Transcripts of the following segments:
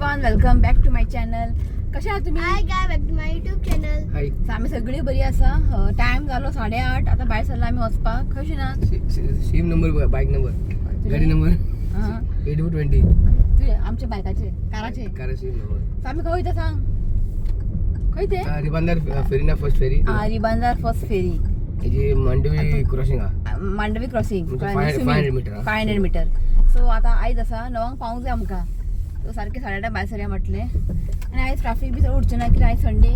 Everyone, welcome back to my channel. कशा आहात तुम्ही? Hi guy, back to my YouTube channel. Hi. आम्ही सगळी बरी आसा. टाइम झालो 8:30. आता बाहेर सरला आम्ही वचपाक. खंय ना सेम नंबर, बाईक नंबर, गाडी नंबर 8220. तुझे आमच्या बायकाचे कारचे कार सेम नंबर. आम्ही खंय वयता सांग? खंय ते? रिबांदार फेरी ना, first ferry. Ribandar first ferry. जी Mandovi crossing Mandovi crossing 500 metre. 500 metre. So आता आयज आसा 9 पावूंक जाय आमकां. सो सारखे 8:30 भायर सरया म्हटले. आनी आयज ट्राफीक बी उरचें ना, कित्याक आयज संडे.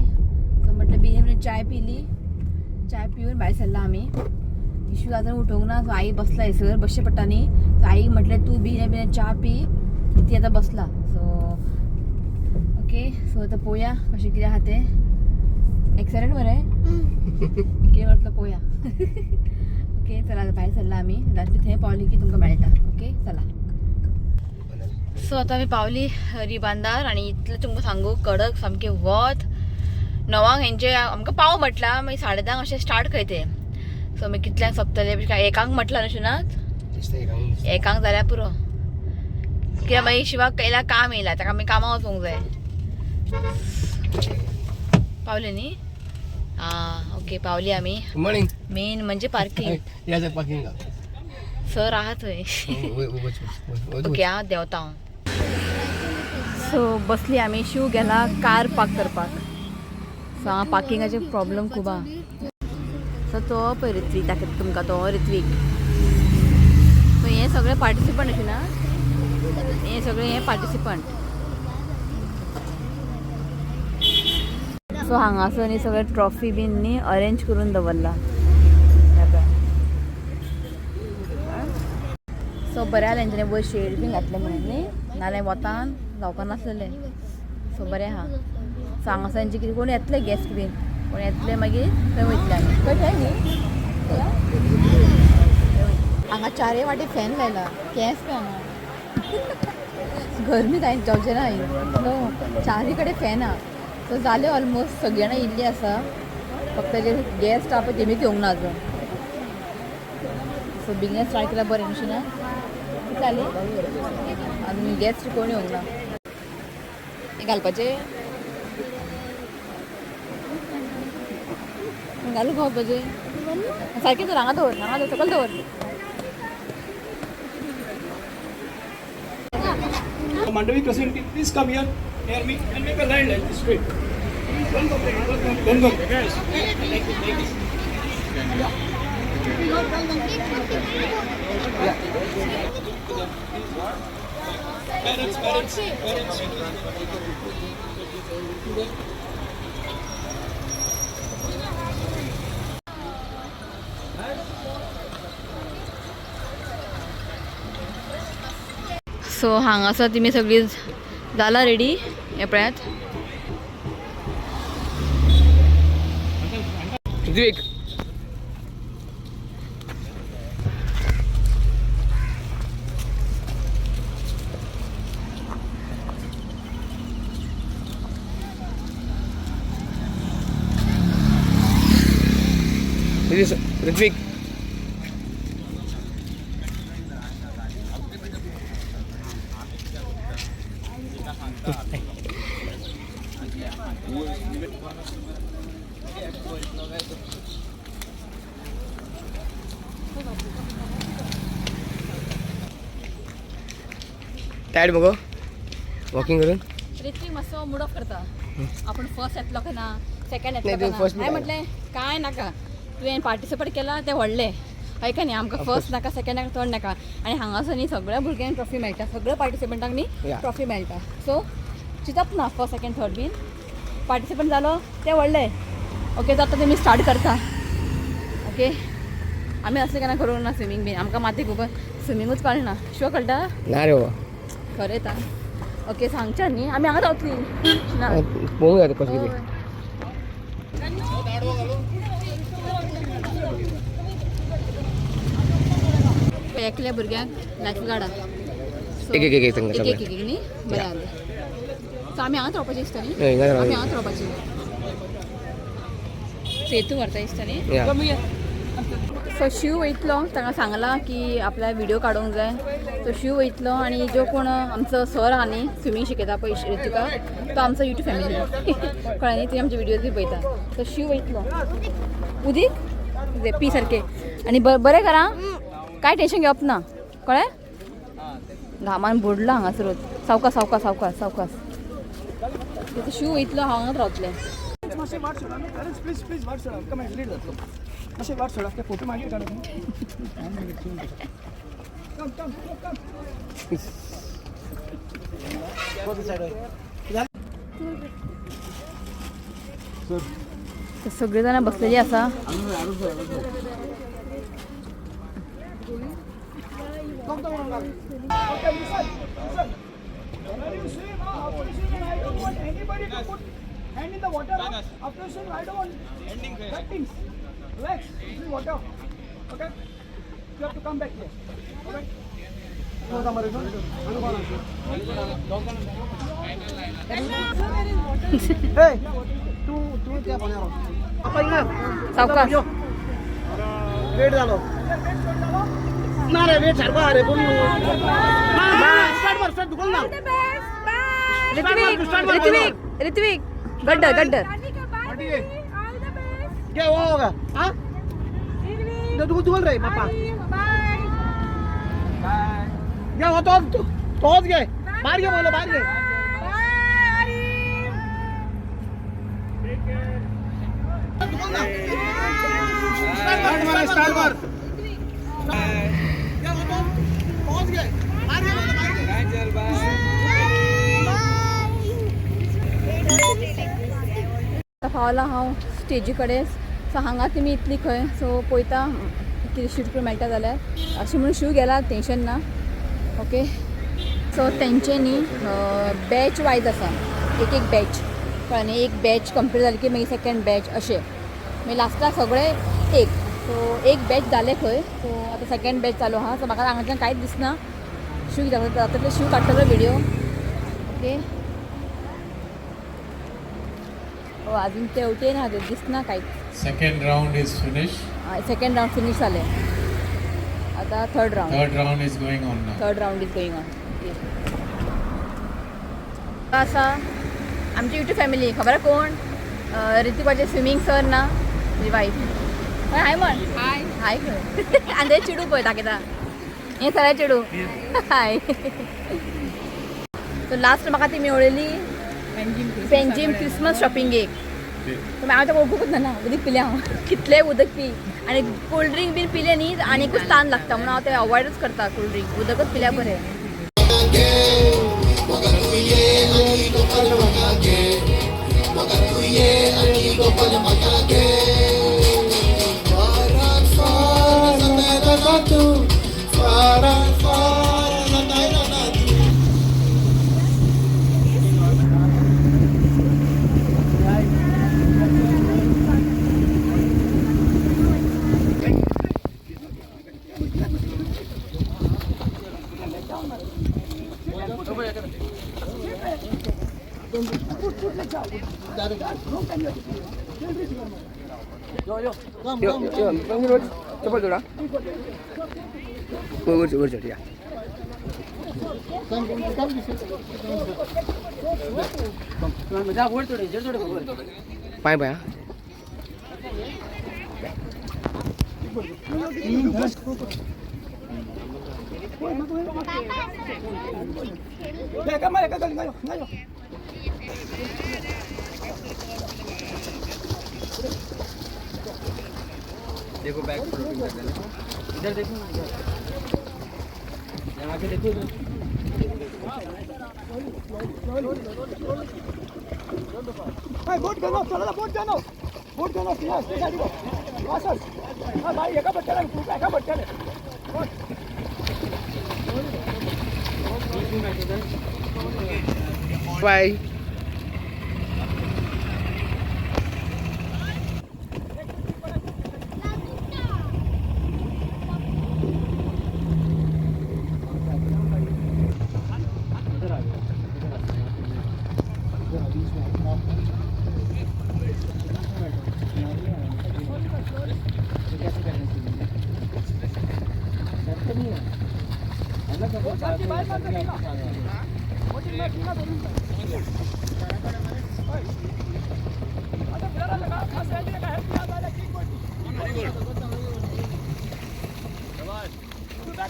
सो म्हटलें बेगीन चाय पिली. चाय पिवन भायर सरला आमी. इशू आजून उठोंक ना. सो आई बसला हैसर, बसचें पडटा न्ही. सो आई म्हटलें तूं बिने च्या पी. ती आतां बसला. So okay. सो आतां पळोवया कशें कितें आहा तें. एक्सलेंट मरे. कितें म्हटलं पळोवया. ओके चला आता भायर सरला आमी. रात्री थंय पावली की तुमकां मेळटा. ओके चला. सो आता आमी पावली रिबांदार. आनी इतलें तुमकां सांगू, कडक सामकें वत. 9 हेंचे आमकां पाव म्हटला, मागीर 10:30 अशें स्टार्ट खंय तें. सो मागीर कितल्यांक सोंपतलें, 1 म्हटलां न्हू शुनात. 1 जाल्यार पुरो. कित्याक मागीर शिवाक येयला काम येयला, ताका आमी कामां वचूंक जाय. पावले न्ही? ओके पावली आमी. मॉर्निंग. मेन म्हणजे पार्किंग. या पार्किंग. सर आहा थंय. ओके हांव देंवता हांव. सो बसली आमी. शिव गेला कार पार्क करपाक. सो हांगा पार्किंगाचे प्रॉब्लम खूब आहा. सो तो पळय ऋत्वीक दाखयता तुमकां, तो ऋत्वीक. सो हे सगळे पार्टिसिपंट अशें ना, हे सगळे पार्टिसिपंट. सो हांगासर न्ही सगळे ट्रॉफी बीन न्ही अरेंज करून दवरला. सो बरें आहा तेंच्यांनी वयर शेड बीन घातले म्हणून न्ही, नाल्यार वतान जावपाक नासलेलें. सो बरें आहा. सो हांगासर तेंचे कितें कोण येतले गेस्ट बीन, कोण येतले मागीर थंय वयतले आमी. खंय थंय न्ही हांगा 4 वाटे फॅन लायला. केंस बी हांगा गरमी जायन जावचें ना. नो 4 कडेन फॅन आहा. सो जाले ऑलमोस्ट सगळीं जाणां येयल्लीं आसा. फक्त जे गेस्ट आहा पळय तेमी येवंक ना अजून. सो बिझनेस स्टार्ट केल्यार बरें अशें ना. कितें जालें आनी गेस्ट कोण येवंक ना. हें घालपाचें घालूं खावपाचें सारकें दवर. हांगा दवर सकयल दवर. Mandavi Crescent, please come here near me and make a line like this straight. Don't go. Guys, like this. Parents. सो हांगासर तुमी सगळी जाला रेडी. हे पळयात ऋत्विक. ऋत्विक. टायर्ड मगो वॉकिंग करून. ऋत्विक मातसो मूड ऑफ करता. आपण फर्स्ट येतलो काय ना, सेकंड नाही, येतलो तू first काय म्हटलें काय नाका. तुवें पार्टिसिपेट केला तें व्हडलें हय का न्ही. आमकां फर्स्ट नाका, सेकंड नाका, थर्ड नाका. आनी हांगासर न्ही सगळ्या भुरग्यांक ट्रॉफी मेळटा. सगळ्या पार्टिसिपंटांक न्ही ट्रॉफी मेळटा. सो चिंतप ना फर्स्ट सेकंड थर्ड बीन. पार्टिसिपंट जालो तें व्हडलें. ओके. जाता तुमी स्टार्ट करता. ओके. आमी असलें केन्ना करूंक ना स्विमींग बीन. आमकां माती खूब स्विमींगूच कळना. शो कळटा ना रे बाबा. खरें येता. ओके सांगच्या न्ही आमी हांगा रावतली ना. पळोवंक जाता कशें कितें. एकल्या भुरग्यांक लायफ गार्डा. एक सांगा एक न्ही बरें जालें. सो आमी हांगाच रावपाचें दिसता न्ही. हिंगा आमी हांगाच रावपाचें. सेतू व्हरता दिसता न्ही. सो शिव वयतलो तांकां सांगला की आपल्या व्हिडिओ काडूंक जाय. सो शिव वयतलो आनी जो कोण आमचो सर आहा न्ही स्विमींग शिकयता पळय ऋतिका तो आमचो यूट्यूब फॅमिली कळ्ळें न्ही, ती आमचे व्हिडिओज बी पळयता. सो शिव वयतलो उदीक पी सारके आनी बरें करा, कांय टेन्शन घेवप ना कळ्ळें. घामान बुडला हांगासरूच. सावकास सावकास सावकास सावकास. शिव वयतलो हांगाच रावतलें. मातशें वाट सोडा प्लीज प्लीज वाट सोडा आमकां मागीर लेट जातलो. मातशें वाट सोडा ते फोटो मागीर काडून कम कम कम. सगळीं जाणां बसलेलीं आसा. Okay, listen. When you swim, after you swim, I don't want anybody to put hand in the water. After you swim, I don't want that things. Relax. This is water. Okay? You have to come back here. Okay? Hey, तू क्या बना रहा? सावकास. Wait झालो. ना रे wait सारखं अरे कोण स्टार्ट मार स्टार्ट दुकान ना. ऋत्विक गड्डर गड्डर क्या हुआ होगा हाँ दुकान रे पापा क्या हुआ तो गए बाहर गए बोलो बाहर गए स्टार्ट मार क्या हुआ तो पहुंच गए बाहर गए बोलो बाहर गए पावला हांव स्टेजी कडेन. सो हांगा तुमी इतली खंय सो पळयता कितें शूट करून मेळटा जाल्यार अशें म्हणून शिव गेला टेन्शन ना. ओके सो तेंचे न्ही बॅच वायज आसा एक बॅच कळ्ळें न्ही. एक बॅच कंप्लीट जाली की मागीर सेकेंड बॅच अशें मागीर लास्टाक सगळे एक. सो एक बॅच जालें खंय सो आतां सेकेंड बॅच चालू आहा. सो म्हाका हांगाच्यान कांयच दिसना. शिव जाता शिव काडटलो व्हिडिओ. ओके अजून तेवटे ना दिसना कांयच. Second round is finished. Second round finish जालें. आतां third round is going on now. Third round is going on. आसा आमची यूट्यूब फॅमिली खबर आहे कोण ऋतिकाचे स्विमींग सर ना म्हजी वायफ. हाय म्हण हाय हाय खंय आनी ते चिडू पळय दाखयता हें सगळें चिडू हाय. सो लास्ट म्हाका ती मेवलेली पेंजीम क्रिसमस शॉपिंगेक. हांव तें वळखूंकच ना उदीक पिलें हांव कितलें उदक पी आनी कोल्ड ड्रिंक बीन पिलें न्ही आनीकूच ताण लागता म्हणून हांव तें अवॉयडूच करता कोल्ड ड्रिंक. उदकच पिल्यार बरें. चप्पल जोडा वर चढ या. पाय पाय देखो बैक इधर देखो यहाँ के देखो बोट घेऊन चला बोट घेऊन बोट घेऊन गाडी असंच हा भाई एका बट्ट्याला खूप एका बट्ट्याला बाय. सारखी बाहेर काढ ना. बोटिंग मॅच ना दोन. आता फिरायला का खास आहे का हेल्प करायला kick boating. Do back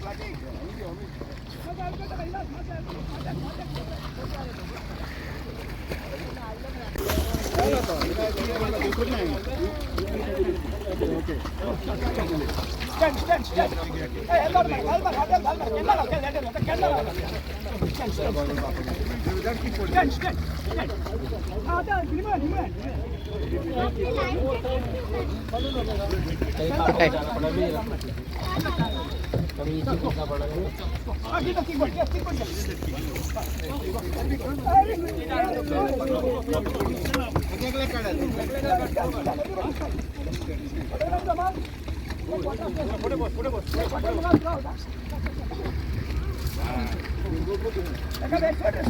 floating. Stand. Hey, help. Stand.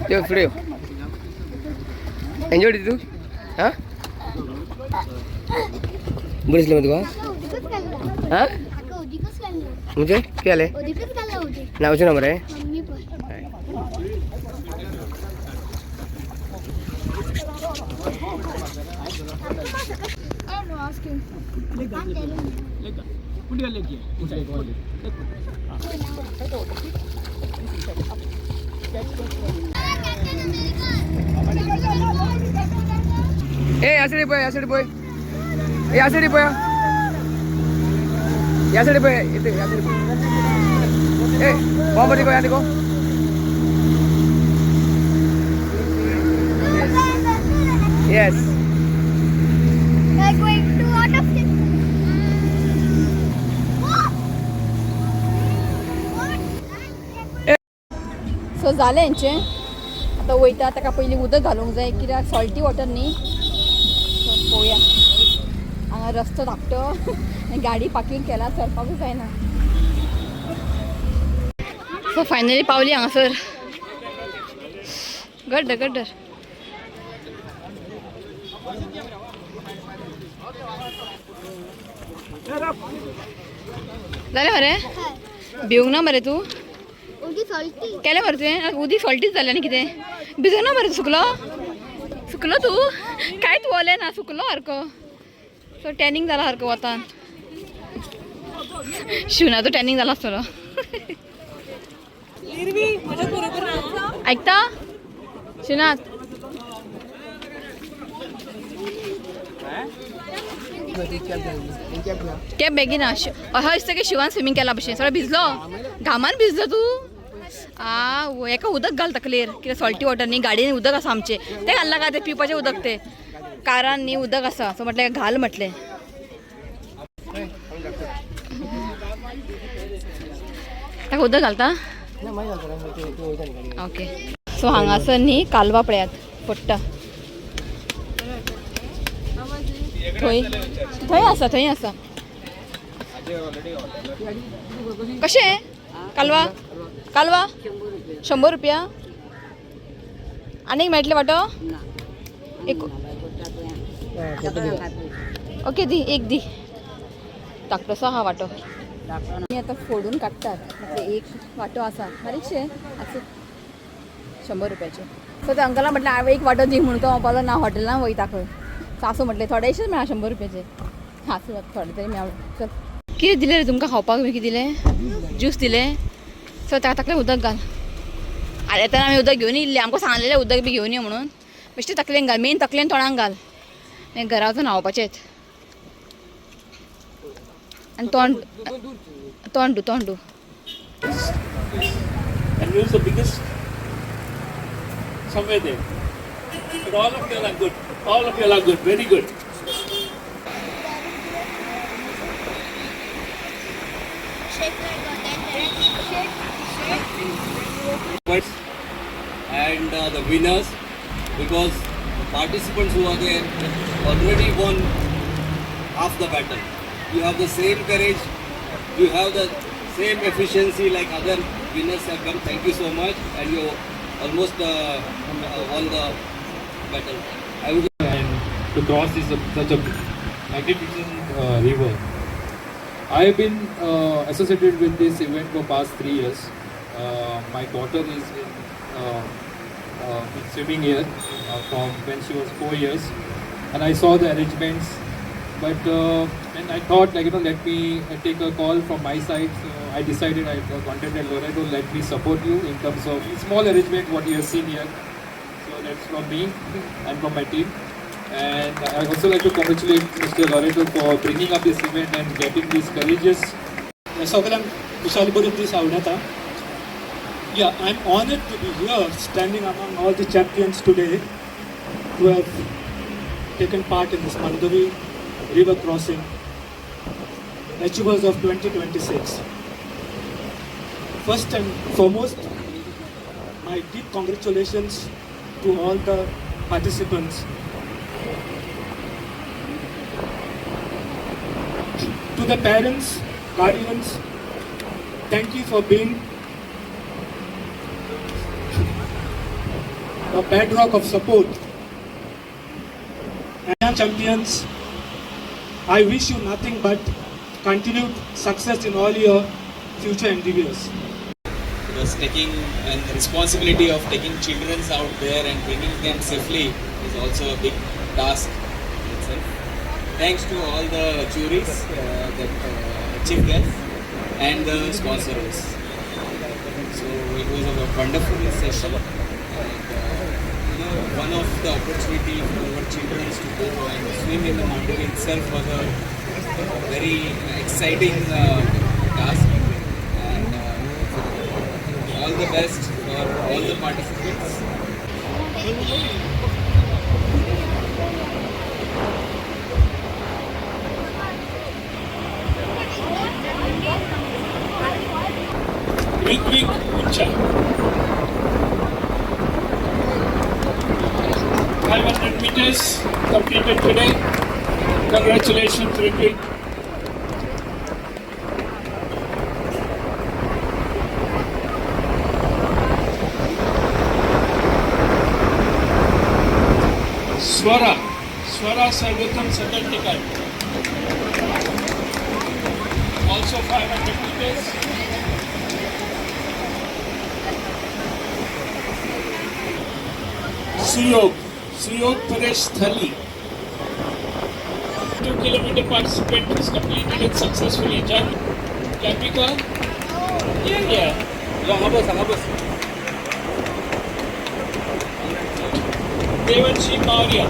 Yo, Freo. Enjoy it, too? Huh? बरेच लमत का हाँ मुझे क्या ले ना उसे नंबर है यासाठी पोय यासाठी पोय यासाठी पोय यासाठी पोय इथे यासाठी पोय ए बॉम्ब देखो यहाँ देखो यस सो जालें यांचें आतां वयता ताका पयलीं उदक घालूंक जाय कित्याक सॉल्टी वॉटर न्ही सो पळोवया हांगा रस्तो धाकटो आनी गाडी पार्किंग केला चलपाकूच जायना सो फायनली पावली हांगासर गड्डर जालें मरे भिवूंक ना मरे तूं केलें मरे तुवें उदीक सॉल्टीच जालें आनी कितें भिजना मरे सुकलो तूं कांयच वोलें ना सुकलो सारको सो टॅनिंग जाला सारको वतान शिवनाचो टॅनिंग जाला आसतलो ऐकता शिवनाथ कॅब बेगीना अशें दिसता की शिवान स्विमींग केला भशेन सगळें भिजलो घामान भिजलो तूं एका उदक घाल तकलेर कितें सॉल्टी वॉटर न्ही गाडयेन उदक आसा आमचें तें घालना काय तें पिवपाचें उदक तें कारान न्ही उदक आसा सो म्हटलें घाल म्हटलें ताका उदक घालता ओके सो हांगासर न्ही कालवा पळयात पडटा थंय आसा कशें कालवा 100 रुपया आनीक मेळटले वांटो एक ओके दी एक दी धाकटोसो आहा वांटो आतां फोडून काडटात एक वांटो आसा बारीकशे आसूं 100 रुपयाचे सो ते अंकला म्हटलें हांवें एक वांटो दी म्हणून तो पावलो ना हॉटेलान वयता खंय सो आसूं म्हटलें थोडेशेच मेळ्ळा 100 रुपयाचे आसूं थोडे तरी मेळ्ळें चल कितें दिलें रे तुमकां खावपाक बी कितें दिलें ज्यूस दिलें सो ताका उदक घाल आरे येताना आमी उदक घेवन येयल्ले आमकां सांगलेलें उदक बी घेवन यो म्हणून बेश्टें तकलेन घाल मेन तकलेन तोंडाक घाल मागीर घरा वचून न्हांवपाचेंच आनी तोंड do And who's the biggest? Somewhere there. But all of you are good. All of you are good. Very good. And the winners, because the participants who are there already won half the battle. You have the same courage, you have the same efficiency like other winners have come. Thank you so much, and you almost won the battle. I would. And to cross is such a magnificent river. I have been associated with this event for past 3 years. My daughter is in swimming here from when she was 4 years, and I saw the arrangements. But and I thought, like, let me take a call from my side. So I decided, I contacted Loreto, let me support you in terms of small arrangement what you have seen here. So that's from me and from my team. And I also like to congratulate Mr. Loreto for bringing up this event and getting this courageous. सगळ्यांक खुशाली बरी दीस आवडता. Yeah, I'm honored to be here, standing among all the champions today who have taken part in this Mandavi River Crossing Achievers of 2026. First and foremost, my deep congratulations to all the participants. To the parents, guardians, thank you for being a bedrock of support. And champions, I wish you nothing but continued success in all your future endeavors. Because taking and the responsibility of taking children out there and bringing them safely is also a big task in itself. Thanks to all the juries that achieved that and the sponsors. So it was a wonderful session, and one of the opportunity for our children to go and swim in the Mandavi itself was a very exciting task. And all the best for all the participants. Ritwik Ucha. 500 meters completed today. Congratulations, Ritwik. Swara Sarvatam Satantikar. Also 500 meters. Suyog Paresh Thali. 2-kilometer participant has completed it successfully. Japika? Yeah. Habas. Devanshi Maurya.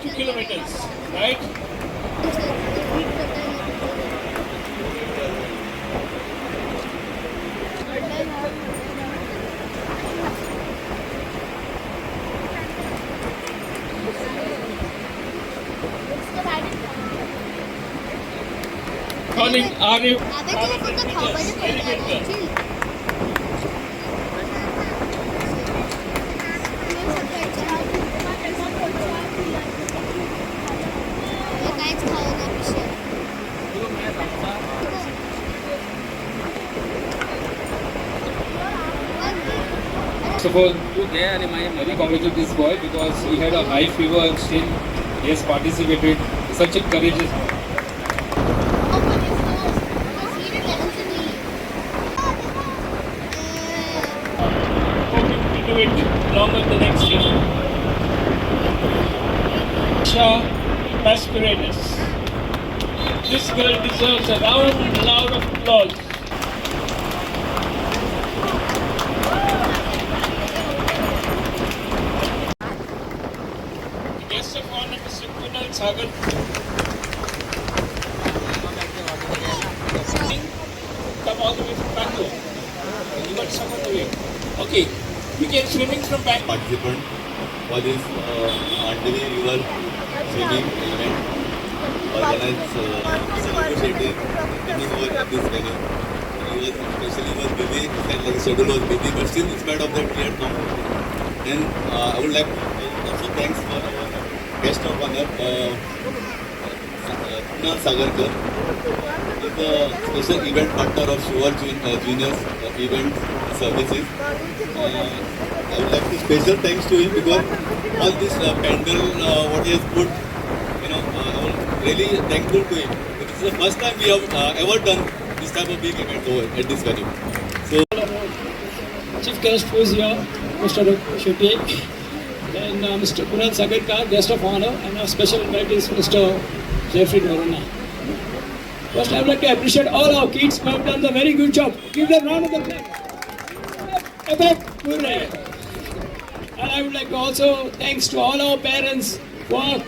2 kilometers, right? Calling Arif. Very good girl. First of all, I congratulate this boy because he had a high fever and still he has participated. Such a courageous. Hoping to do it longer the next year. Shah Masquerades. This girl deserves a loud of applause. Guest of honor, Mr. Kunal Sagar. Come all the way from Bangalore. You got some on the way. Okay, begin swimming from Bangalore. Participant for this Mandavi River swimming event organized celebrated taking over at this venue. He was busy, he said like schedule was busy, but still in spite of that he had come. Then I would like to also thanks for our guest of honor, Kunal Sagarkar. He is the special event partner of Sure Juniors event services. I would like to special thanks to him because all this pandal what he has put, really thankful to him. This is the first time we have ever done this type of big event over at this venue. So, Chief guest who is here, Mr. Shetty, and Mr. Kunal Sagadkar, guest of honor, and our special invite is Mr. Jeffrey Norona. First, I would like to appreciate all our kids who have done a very good job. Give them a round of applause. And I would like to also thanks to all our parents who are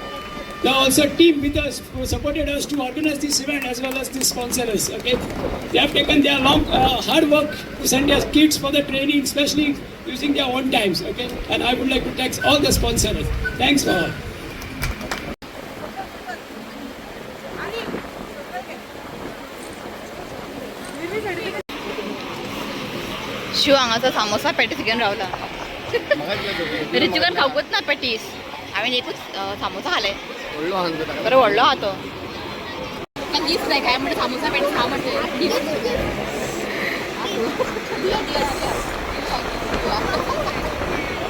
also team with us, who supported us to organize this event as well as the sponsors. Okay, they have taken their long hard work to send their kids for the training, especially using their own times. Okay, and I would like to thank all the sponsors. Thanks for all. Shiv हांगाचो samosa patties घेवन रावला रिचुकान खावपूच ना patties हांवें एकूच सामोसा खाले बरो व्हडलो आहा तो गिफ्ट जाय काय म्हणजे सामोसा पॅटीस खा म्हणजे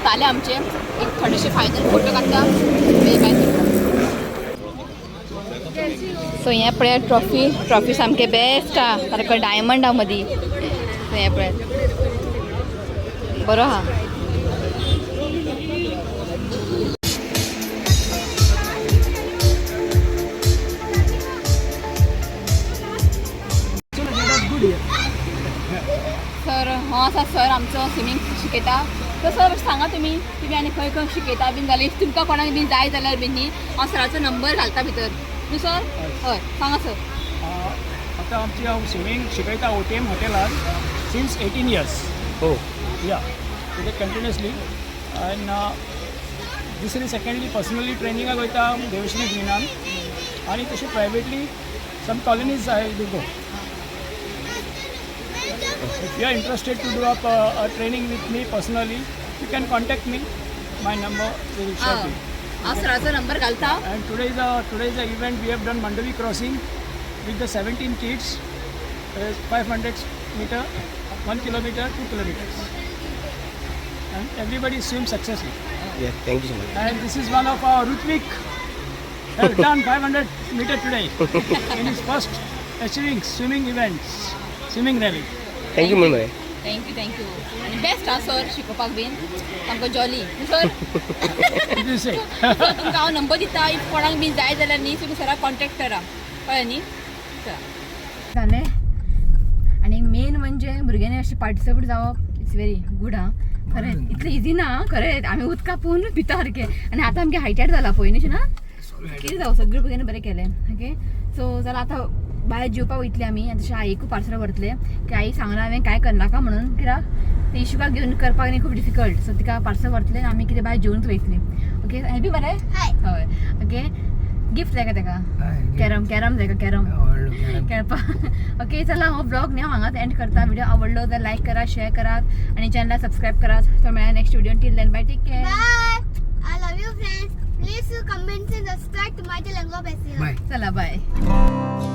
जाले आमचे एक थोडेशे फायनल फोटो काडटा सो हे पळय ट्रॉफी सामके बेस्ट आहा सारको डायमंड आहा मदीं सो हे पळय बरो आहा सर हो आसा सर आमचो स्विमींग शिकयता तर सर सांगा तुमी आनी खंय खंय शिकयता बीन जाल्यार इफ तुमकां कोणाक बीन जाय जाल्यार बीन न्ही हांव सराचो नंबर घालता भितर न्हू सर हय सांगा सर आता आमची हांव स्विमींग शिकयता OTM हॉटेलान सिन्स 18 years. हो या ते कंटिन्युअसली एंड दुसरी सेकंडली पर्सनली ट्रेनिंगाक वयता देवश्री ग्रीनान आनी तशी privately some colonies I do go. If you are interested to do up a training with me personally, you can contact me. My number will show you. हांव सराचो number घालता. And today's the event we have done Mandavi crossing with the 17 kids, 500 meter, 1 kilometer, 2 kilometers, and everybody swims successfully. Yeah, thank you so much. And this is one of our Rutvik has done 500 meter today in his first achieving swimming events, swimming rally. Thank you mummy. Thank you आनी best आहा sir शिकोवपाक been सामको jolly sir What do you say? तुमकां हांव number दिता if कोणाक been जाय जाल्यार न्ही तुमी सराक कॉन्टॅक्ट करा कळ्ळें न्ही जालें आनी मेन म्हणजे भुरग्यांनी अशें पार्टिसिपेट जावप इट्स व्हेरी गूड आं खरें इतलें इजी ना खरें आमी उदका पळोवन भिता सारकें आनी आतां आमगे हायटायट जाला पळय न्ही ना कितें जावं सगळ्या भुरग्यांनी बरें केलें ओके सो जाल्यार आतां भायर जेवपाक वयतले आमी आनी तशें आईकू पार्सल व्हरतले की आई सांगला हांवें कांय करनाका म्हणून कित्याक ते इशुकाक घेवन करपाक न्ही खूब डिफिकल्ट सो तिका पार्सल व्हरतले आनी आमी कितें भायर जेवनूच वयतली ओके हॅपी मरे हय ओके गिफ्ट जाय का ताका कॅरम जाय का कॅरम खेळपाक ओके चला हो ब्लॉग न्ही हांव हांगाच एंड करता व्हिडिओ आवडलो जाल्यार लायक करा शेअर करात आनी चॅनलाक सबस्क्रायब करात तो मेळ्या next video till then bye take care Bye. I love you, friends. Please comment and subscribe to my channel. Bye. चला बाय